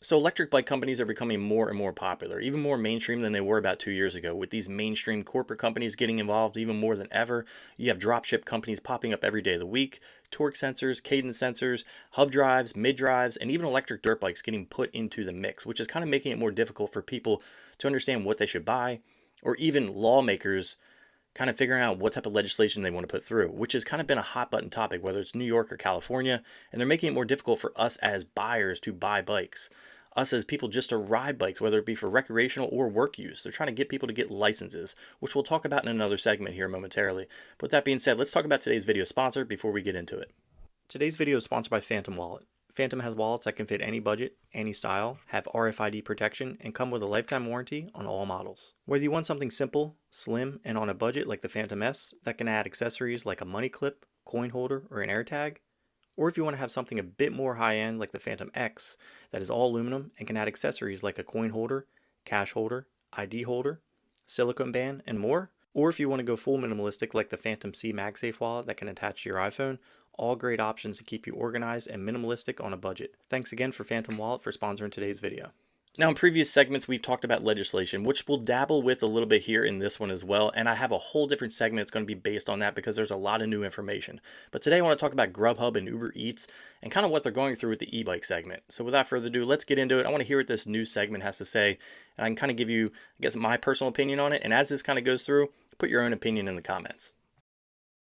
So electric bike companies are becoming more and more popular, even more mainstream than they were about 2 years ago, with these mainstream corporate companies getting involved even more than ever. You have dropship companies popping up every day of the week, torque sensors, cadence sensors, hub drives, mid drives, and even electric dirt bikes getting put into the mix, which is kind of making it more difficult for people to understand what they should buy, or even lawmakers kind of figuring out what type of legislation they want to put through, which has kind of been a hot button topic, whether it's New York or California, and they're making it more difficult for us as buyers to buy bikes. Us as people just to ride bikes, whether it be for recreational or work use. They're trying to get people to get licenses, which we'll talk about in another segment here momentarily. But with that being said, let's talk about today's video sponsor before we get into it. Today's video is sponsored by Phantom Wallet. Phantom has wallets that can fit any budget, any style, have RFID protection, and come with a lifetime warranty on all models. Whether you want something simple, slim, and on a budget like the Phantom S that can add accessories like a money clip, coin holder, or an AirTag, or if you want to have something a bit more high-end like the Phantom X that is all aluminum and can add accessories like a coin holder, cash holder, ID holder, silicone band, and more, or if you want to go full minimalistic like the Phantom C MagSafe wallet that can attach to your iPhone, all great options to keep you organized and minimalistic on a budget. Thanks again for Phantom Wallet for sponsoring today's video. Now in previous segments we've talked about legislation, which we'll dabble with a little bit here in this one as well, and I have a whole different segment that's going to be based on that because there's a lot of new information. But today I want to talk about Grubhub and Uber Eats and kind of what they're going through with the e-bike segment. So without further ado, let's get into it. I want to hear what this new segment has to say, and I can kind of give you, I guess, my personal opinion on it, and as this kind of goes through, put your own opinion in the comments.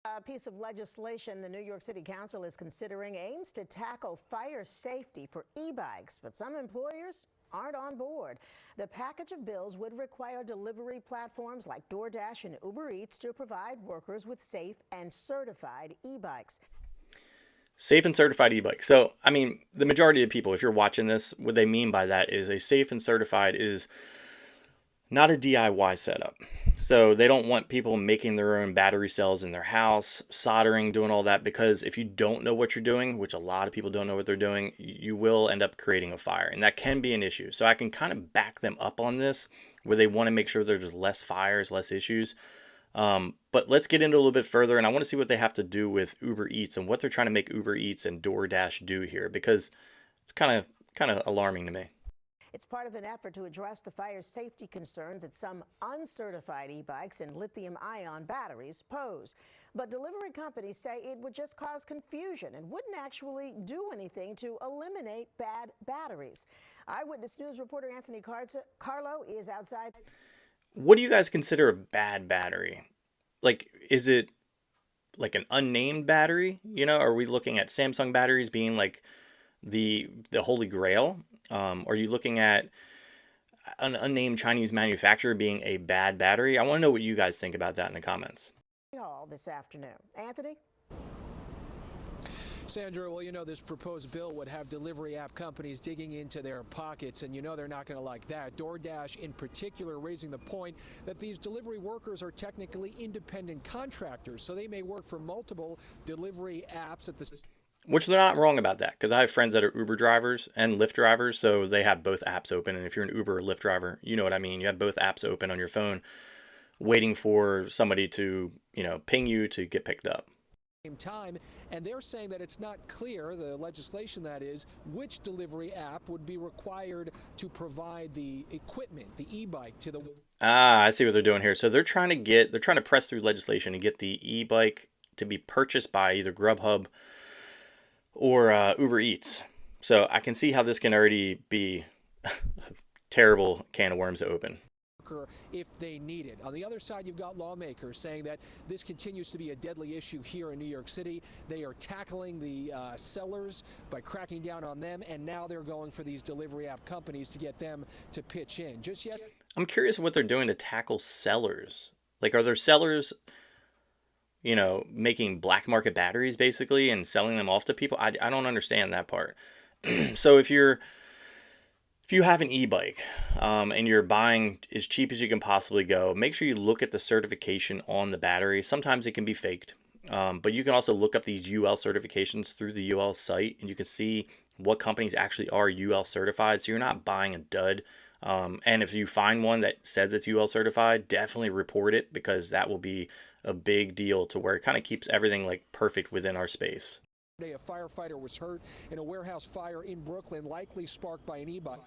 A piece of legislation the New York City Council is considering aims to tackle fire safety for e-bikes, but some employers aren't on board. The package of bills would require delivery platforms like DoorDash and Uber Eats to provide workers with safe and certified e-bikes. Safe and certified e-bike. So, I mean, the majority of people, if you're watching this, what they mean by that is a safe and certified is not a DIY setup. So they don't want people making their own battery cells in their house, soldering, doing all that, because if you don't know what you're doing, which a lot of people don't know what they're doing, you will end up creating a fire, and that can be an issue. So I can kind of back them up on this, where they want to make sure there's less fires, less issues. But let's get into a little bit further, and I want to see what they have to do with Uber Eats and what they're trying to make Uber Eats and DoorDash do here, because it's kind of alarming to me. It's part of an effort to address the fire safety concerns that some uncertified e-bikes and lithium-ion batteries pose. But delivery companies say it would just cause confusion and wouldn't actually do anything to eliminate bad batteries. Eyewitness News reporter Anthony Carlo is outside. What do you guys consider a bad battery? Like, is it like an unnamed battery? You know, are we looking at Samsung batteries being like the holy grail? Are you looking at an unnamed Chinese manufacturer being a bad battery? I want to know what you guys think about that in the comments. Hall this afternoon. Anthony? Sandra, well, you know, this proposed bill would have delivery app companies digging into their pockets, and you know they're not going to like that. DoorDash, in particular, raising the point that these delivery workers are technically independent contractors, so they may work for multiple delivery apps at the... Which they're not wrong about that, because I have friends that are Uber drivers and Lyft drivers, so they have both apps open. And if you're an Uber or Lyft driver, you know what I mean. You have both apps open on your phone, waiting for somebody to, you know, ping you to get picked up. Same time, and they're saying that it's not clear, the legislation that is, which delivery app would be required to provide the equipment, the e-bike to the... I see what they're doing here. So they're trying to press through legislation to get the e-bike to be purchased by either Grubhub or Uber Eats. So I can see how this can already be a terrible can of worms to open. If they need it. On the other side, you've got lawmakers saying that this continues to be a deadly issue here in New York City. They are tackling the sellers by cracking down on them, and now they're going for these delivery app companies to get them to pitch in. Just yet, I'm curious what they're doing to tackle sellers. Like, are there sellers, you know, making black market batteries basically and selling them off to people? I don't understand that part. So if you have an e-bike and you're buying as cheap as you can possibly go, make sure you look at the certification on the battery. Sometimes it can be faked, but you can also look up these UL certifications through the UL site, and you can see what companies actually are UL certified, so you're not buying a dud. And if you find one that says it's UL certified, definitely report it, because that will be a big deal to where it kind of keeps everything like perfect within our space. A firefighter was hurt in a warehouse fire in Brooklyn, likely sparked by an e-bike.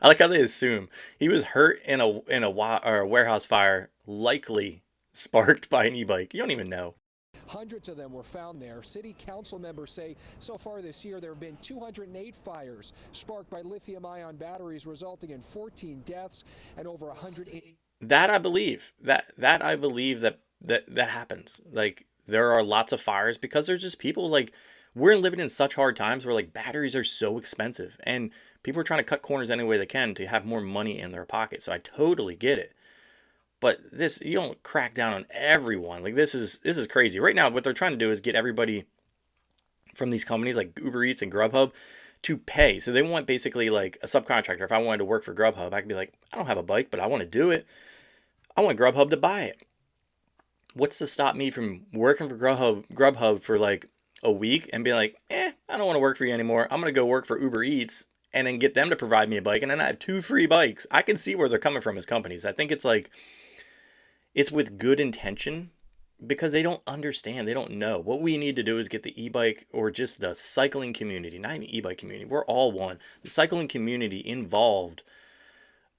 I like how they assume he was hurt in a warehouse fire, likely sparked by an e-bike. You don't even know. Hundreds of them were found there. City council members say so far this year there have been 208 fires sparked by lithium-ion batteries, resulting in 14 deaths and over 180. That I believe. That I believe that happens. Like there are lots of fires because there's just people like we're living in such hard times where like batteries are so expensive and people are trying to cut corners any way they can to have more money in their pocket. So I totally get it. But this, you don't crack down on everyone. Like this is crazy. Right now what they're trying to do is get everybody from these companies like Uber Eats and Grubhub to pay. So they want basically like a subcontractor. If I wanted to work for Grubhub, I could be like, I don't have a bike, but I want to do it. I want Grubhub to buy it. What's to stop me from working for Grubhub for like a week and be like, I don't want to work for you anymore. I'm going to go work for Uber Eats and then get them to provide me a bike. And then I have 2 free bikes. I can see where they're coming from as companies. I think it's like, it's with good intention because they don't understand. They don't know. What we need to do is get the e-bike or just the cycling community, not even e-bike community. We're all one. The cycling community involved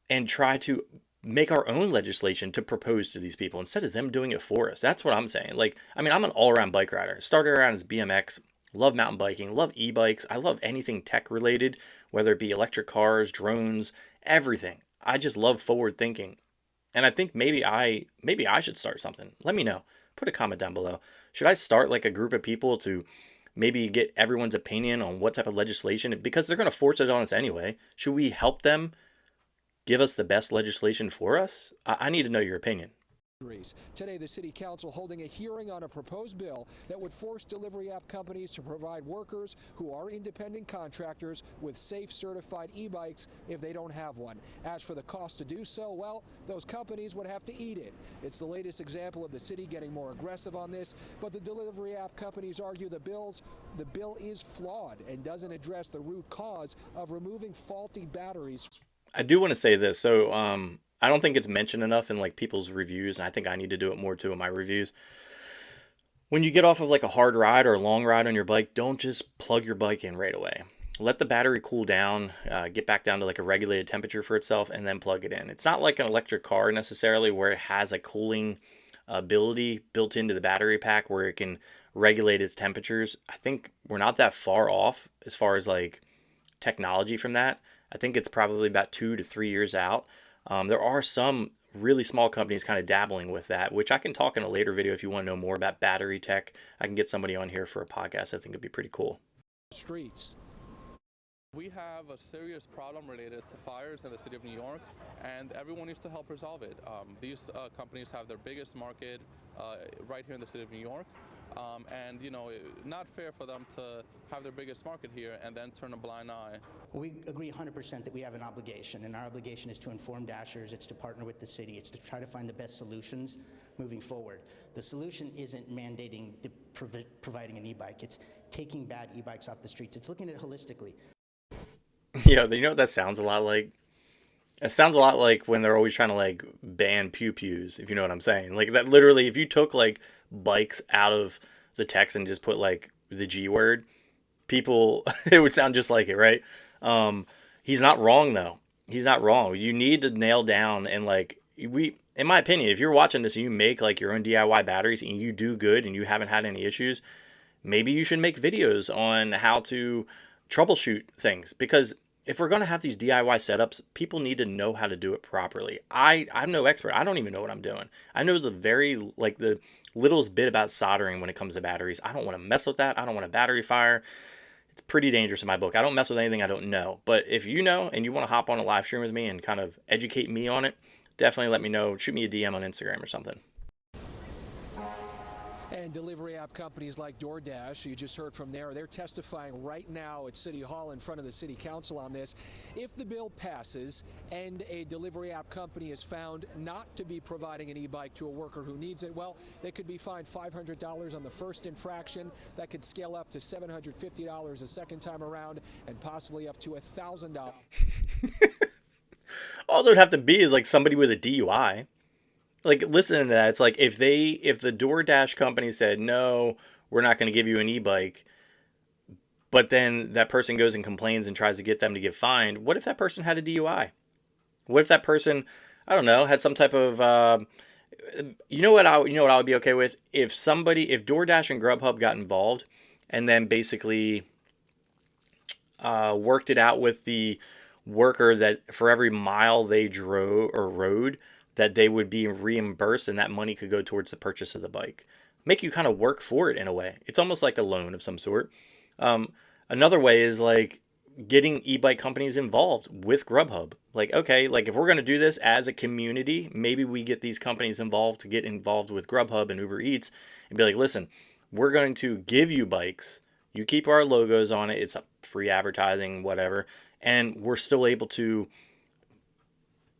and try to make our own legislation to propose to these people instead of them doing it for us. That's what I'm saying. Like, I mean, I'm an all-around bike rider. Started around as BMX, love mountain biking, love e-bikes. I love anything tech related, whether it be electric cars, drones, everything. I just love forward thinking. And I think maybe I should start something. Let me know. Put a comment down below. Should I start like a group of people to maybe get everyone's opinion on what type of legislation? Because they're going to force it on us anyway. Should we help them give us the best legislation for us? I need to know your opinion. Today, the City Council holding a hearing on a proposed bill that would force delivery app companies to provide workers who are independent contractors with safe certified e-bikes if they don't have one. As for the cost to do so, well, those companies would have to eat it. It's the latest example of the city getting more aggressive on this, but the delivery app companies argue the bill is flawed and doesn't address the root cause of removing faulty batteries. I do want to say this. So, I don't think it's mentioned enough in like people's reviews, and I think I need to do it more too in my reviews. When you get off of like a hard ride or a long ride on your bike, don't just plug your bike in right away. Let the battery cool down, get back down to like a regulated temperature for itself, and then plug it in. It's not like an electric car necessarily where it has a cooling ability built into the battery pack where it can regulate its temperatures. I think we're not that far off as far as like technology from that. I think it's probably about 2 to 3 years out. There are some really small companies kind of dabbling with that, which I can talk in a later video if you want to know more about battery tech. I can get somebody on here for a podcast. I think it'd be pretty cool. Streets. We have a serious problem related to fires in the city of New York, and everyone needs to help resolve it. These companies have their biggest market right here in the city of New York. And, you know, not fair for them to have their biggest market here and then turn a blind eye. We agree 100% that we have an obligation, and our obligation is to inform Dashers, it's to partner with the city, it's to try to find the best solutions moving forward. The solution isn't mandating providing an e-bike, it's taking bad e-bikes off the streets. It's looking at it holistically. Yeah, you know what that sounds a lot like? It sounds a lot like when they're always trying to like ban pew-pews, if you know what I'm saying. Like that literally, if you took like bikes out of the text and just put like the G word, people, it would sound just like it, right? He's not wrong though. He's not wrong. You need to nail down and like in my opinion, if you're watching this and you make like your own DIY batteries and you do good and you haven't had any issues, maybe you should make videos on how to troubleshoot things, because if we're going to have these DIY setups, people need to know how to do it properly. I'm no expert. I don't even know what I'm doing. I know the littlest bit about soldering when it comes to batteries. I don't want to mess with that. I don't want a battery fire. It's pretty dangerous in my book. I don't mess with anything I don't know. But if you know and you want to hop on a live stream with me and kind of educate me on it, definitely let me know. Shoot me a DM on Instagram or something. And delivery app companies like DoorDash, you just heard from there, they're testifying right now at City Hall in front of the City Council on this. If the bill passes and a delivery app company is found not to be providing an e-bike to a worker who needs it, well, they could be fined $500 on the first infraction. That could scale up to $750 a second time around, and possibly up to $1,000. All there'd have to be is like somebody with a DUI. Like, listen to that. It's like if the DoorDash company said, no, we're not going to give you an e-bike, but then that person goes and complains and tries to get them to get fined. What if that person had a DUI? What if that person, I don't know, had some type of, you know what I would be okay with? If DoorDash and Grubhub got involved and then basically worked it out with the worker that for every mile they drove or rode, that they would be reimbursed and that money could go towards the purchase of the bike. Make you kind of work for it in a way. It's almost like a loan of some sort. Another way is like getting e-bike companies involved with Grubhub. Like, okay, like if we're going to do this as a community, maybe we get these companies involved to get involved with Grubhub and Uber Eats and be like, listen, we're going to give you bikes. You keep our logos on it. It's a free advertising, whatever. And we're still able to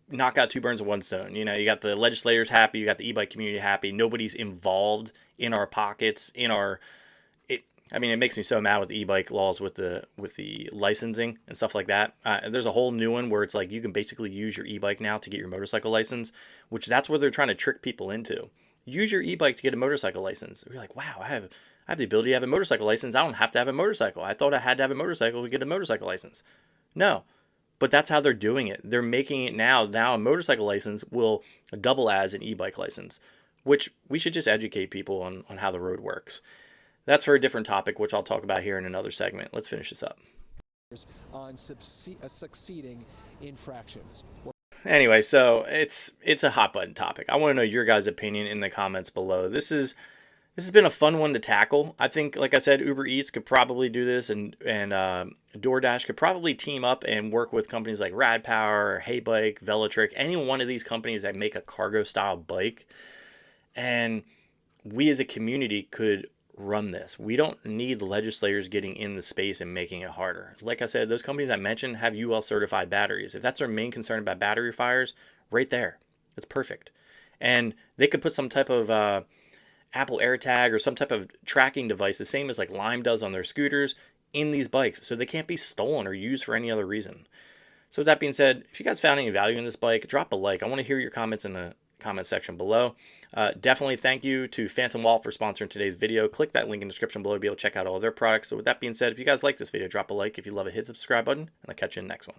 knock out two birds with one stone. You know, you got the legislators happy, you got the e-bike community happy. Nobody's involved in our pockets, I mean, it makes me so mad with the e-bike laws with the licensing and stuff like that. There's a whole new one where it's like you can basically use your e-bike now to get your motorcycle license, which that's where they're trying to trick people into. Use your e-bike to get a motorcycle license. You're like, wow, I have the ability to have a motorcycle license. I don't have to have a motorcycle. I thought I had to have a motorcycle to get a motorcycle license. No, but that's how they're doing it. They're making it now. Now a motorcycle license will double as an e-bike license, which we should just educate people on how the road works. That's for a different topic, which I'll talk about here in another segment. Let's finish this up. On succeeding infractions. Anyway, so it's a hot button topic. I want to know your guys' opinion in the comments below. This has been a fun one to tackle. I think, like I said, Uber Eats could probably do this, and DoorDash could probably team up and work with companies like Rad Power, Hey Bike, Velotric, any one of these companies that make a cargo style bike. And we as a community could run this. We don't need the legislators getting in the space and making it harder. Like I said, those companies I mentioned have UL certified batteries. If that's their main concern about battery fires, right there, it's perfect. And they could put some type of Apple AirTag or some type of tracking device, the same as like Lime does on their scooters, in these bikes, so they can't be stolen or used for any other reason. So with that being said, if you guys found any value in this bike, drop a like. I want to hear your comments in the comment section below. Definitely thank you to Phantom Wallet for sponsoring today's video. Click that link in the description below to be able to check out all their products. So with that being said, if you guys like this video, drop a like. If you love it, hit the subscribe button, and I'll catch you in the next one.